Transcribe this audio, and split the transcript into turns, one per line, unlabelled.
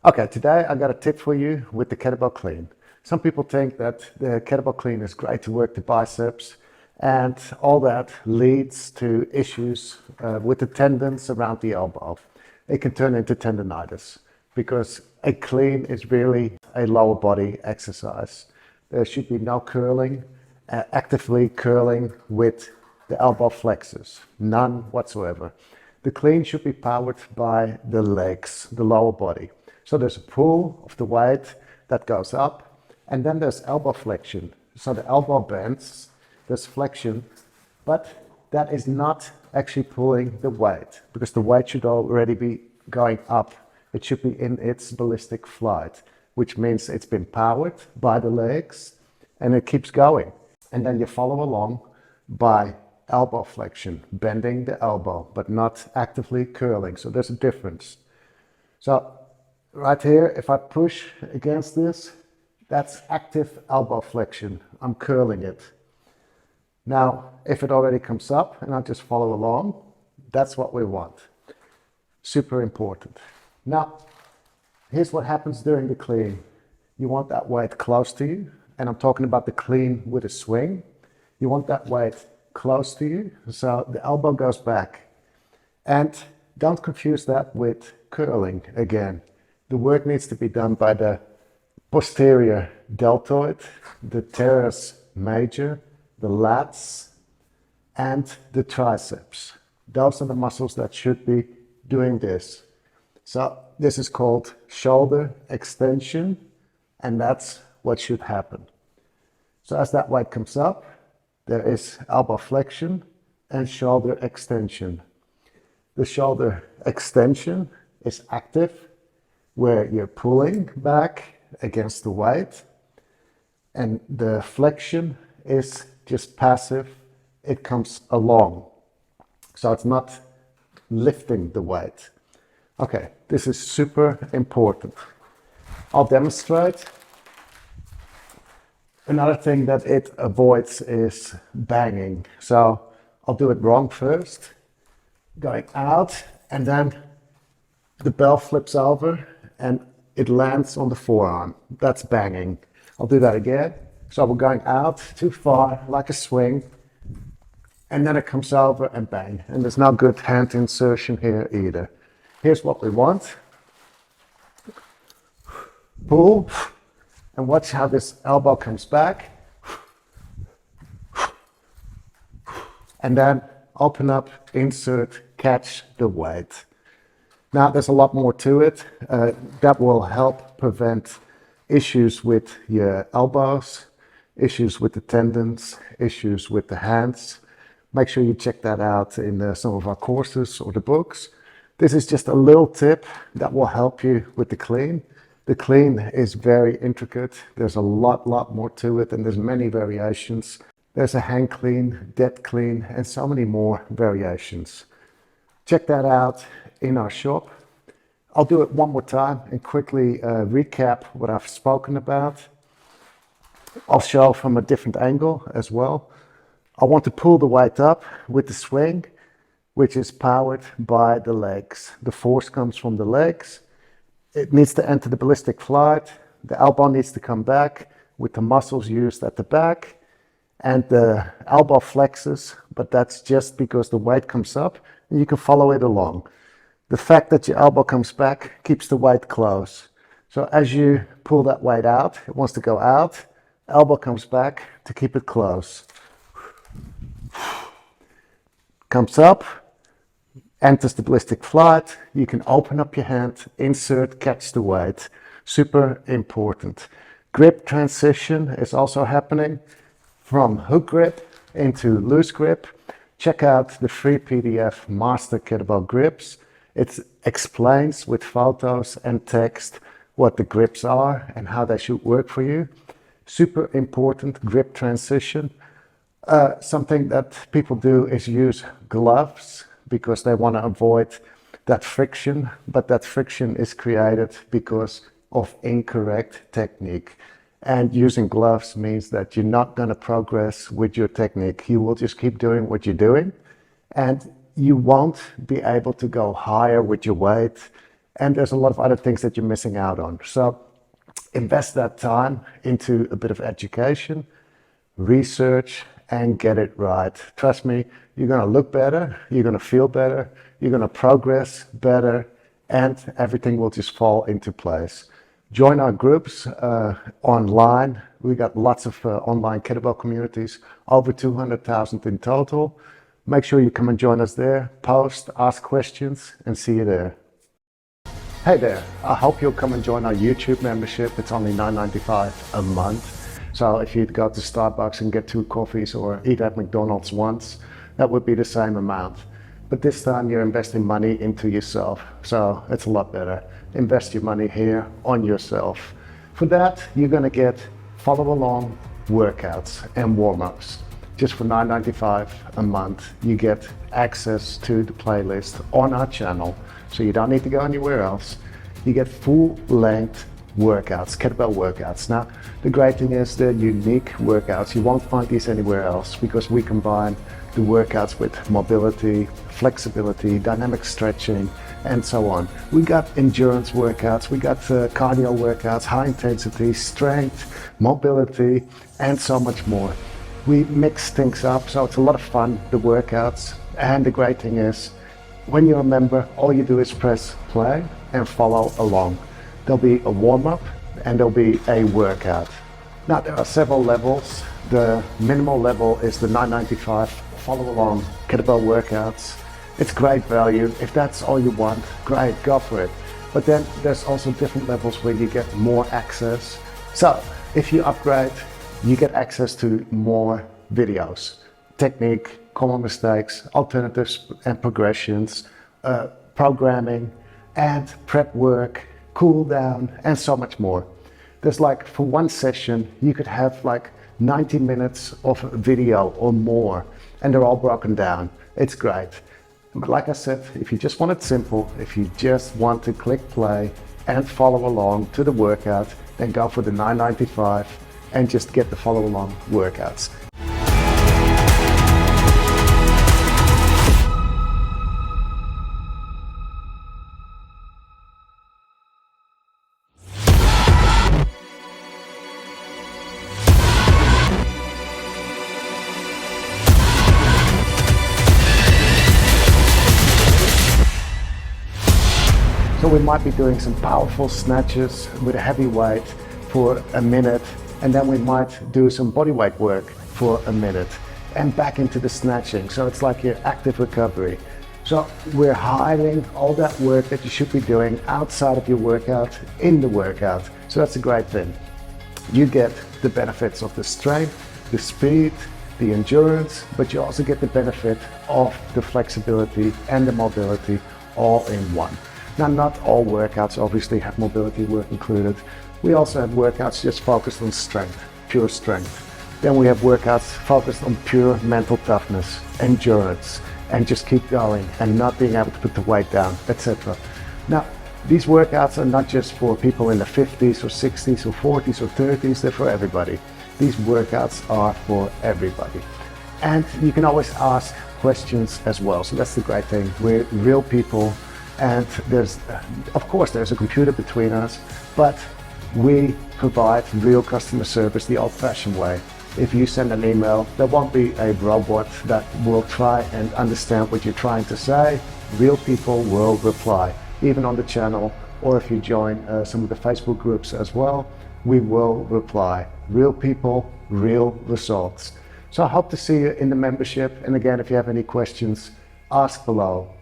Okay, today I got a tip for you with the kettlebell clean. Some people think that the kettlebell clean is great to work the biceps, and all that leads to issues with the tendons around the elbow. It can turn into tendonitis because a clean is really a lower body exercise. There should be no curling, actively curling with the elbow flexors, none whatsoever. The clean should be powered by the legs, the lower body. So there's a pull of the weight that goes up, and then there's elbow flexion. So the elbow bends, there's flexion, but that is not actually pulling the weight because the weight should already be going up. It should be in its ballistic flight, which means it's been powered by the legs and it keeps going. And then you follow along by elbow flexion, bending the elbow, but not actively curling. So there's a difference. So right here, if I push against this, that's active elbow flexion. I'm curling it. Now, if it already comes up and I just follow along, that's what we want. Super important. Now, here's what happens during the clean. You want that weight close to you, and I'm talking about the clean with a swing. You want that weight close to you, so the elbow goes back. And don't confuse that with curling again. The work needs to be done by the posterior deltoid, the teres major, the lats, and the triceps. Those are the muscles that should be doing this. So this is called shoulder extension, and that's what should happen. So as that weight comes up, there is elbow flexion and shoulder extension. The shoulder extension is active, where you're pulling back against the weight, and the flexion is just passive. It comes along. So it's not lifting the weight. Okay, this is super important. I'll demonstrate. Another thing that it avoids is banging. So I'll do it wrong first. Going out, and then the bell flips over and it lands on the forearm. That's banging. I'll do that again. So we're going out too far, like a swing, and then it comes over and bang. And there's no good hand insertion here either. Here's what we want. Pull, and watch how this elbow comes back. And then open up, insert, catch the weight. Now there's a lot more to it. That will help prevent issues with your elbows, issues with the tendons, issues with the hands. Make sure you check that out in some of our courses or the books. This is just a little tip that will help you with the clean. The clean is very intricate. There's a lot more to it, and there's many variations. There's a hand clean, dead clean, and so many more variations. Check that out in our shop. I'll do it one more time and quickly recap what I've spoken about. I'll show from a different angle as well. I want to pull the weight up with the swing, which is powered by the legs. The force comes from the legs. It needs to enter the ballistic flight. The elbow needs to come back with the muscles used at the back, and the elbow flexes, but that's just because the weight comes up and you can follow it along. The fact that your elbow comes back keeps the weight close. So as you pull that weight out, it wants to go out, elbow comes back to keep it close. Comes up, enters the ballistic flight. You can open up your hand, insert, catch the weight. Super important. Grip transition is also happening from hook grip into loose grip. Check out the free PDF Master Kettlebell Grips. It explains with photos and text what the grips are and how they should work for you. Super important grip transition. Something that people do is use gloves because they want to avoid that friction, but that friction is created because of incorrect technique. And using gloves means that you're not going to progress with your technique. You will just keep doing what you're doing, and you won't be able to go higher with your weight and there's a lot of other things that you're missing out on. So invest that time into a bit of education, research, and get it right. Trust me, you're going to look better, you're going to feel better, you're going to progress better, and everything will just fall into place. Join our groups online. We got lots of online kettlebell communities, over 200,000 in total. Make sure you come and join us there, post, ask questions, and see you there. Hey there, I hope you'll come and join our YouTube membership. It's only $9.95 a month. So if you'd go to Starbucks and get 2 coffees or eat at McDonald's once, that would be the same amount. But this time you're investing money into yourself. So it's a lot better. Invest your money here on yourself. For that, you're gonna get follow along workouts and warm-ups. Just for $9.95 a month, you get access to the playlist on our channel. So you don't need to go anywhere else. You get full-length workouts, kettlebell workouts. Now, the great thing is they're unique workouts. You won't find these anywhere else because we combine the workouts with mobility, flexibility, dynamic stretching, and so on. We got endurance workouts, we got cardio workouts, high intensity, strength, mobility, and so much more. We mix things up, so it's a lot of fun, the workouts. And the great thing is, when you're a member, all you do is press play and follow along. There'll be a warm-up and there'll be a workout. Now, there are several levels. The minimal level is the $9.95 follow along kettlebell workouts. It's great value. If that's all you want, great, go for it. But then there's also different levels where you get more access. So if you upgrade, you get access to more videos, technique, common mistakes, alternatives and progressions, programming and prep work, cool down, and so much more. There's like, for one session, you could have like 90 minutes of video or more, and they're all broken down. It's great. But like I said, if you just want it simple, if you just want to click play and follow along to the workout, then go for the $9.95 and just get the follow along workouts. So we might be doing some powerful snatches with a heavy weight for a minute, and then we might do some body weight work for a minute and back into the snatching. So it's like your active recovery. So we're hiding all that work that you should be doing outside of your workout in the workout. So that's a great thing. You get the benefits of the strength, the speed, the endurance, but you also get the benefit of the flexibility and the mobility all in one. Now, not all workouts obviously have mobility work included. We also have workouts just focused on strength, pure strength. Then we have workouts focused on pure mental toughness, endurance, and just keep going and not being able to put the weight down, etc. Now, these workouts are not just for people in the 50s or 60s or 40s or 30s, they're for everybody. These workouts are for everybody. And you can always ask questions as well. So that's the great thing. We're real people. And there's, of course, there's a computer between us, but we provide real customer service the old-fashioned way. If you send an email, there won't be a robot that will try and understand what you're trying to say. Real people will reply, even on the channel, or if you join some of the Facebook groups as well, we will reply. Real people, real results. So I hope to see you in the membership. And again, if you have any questions, ask below.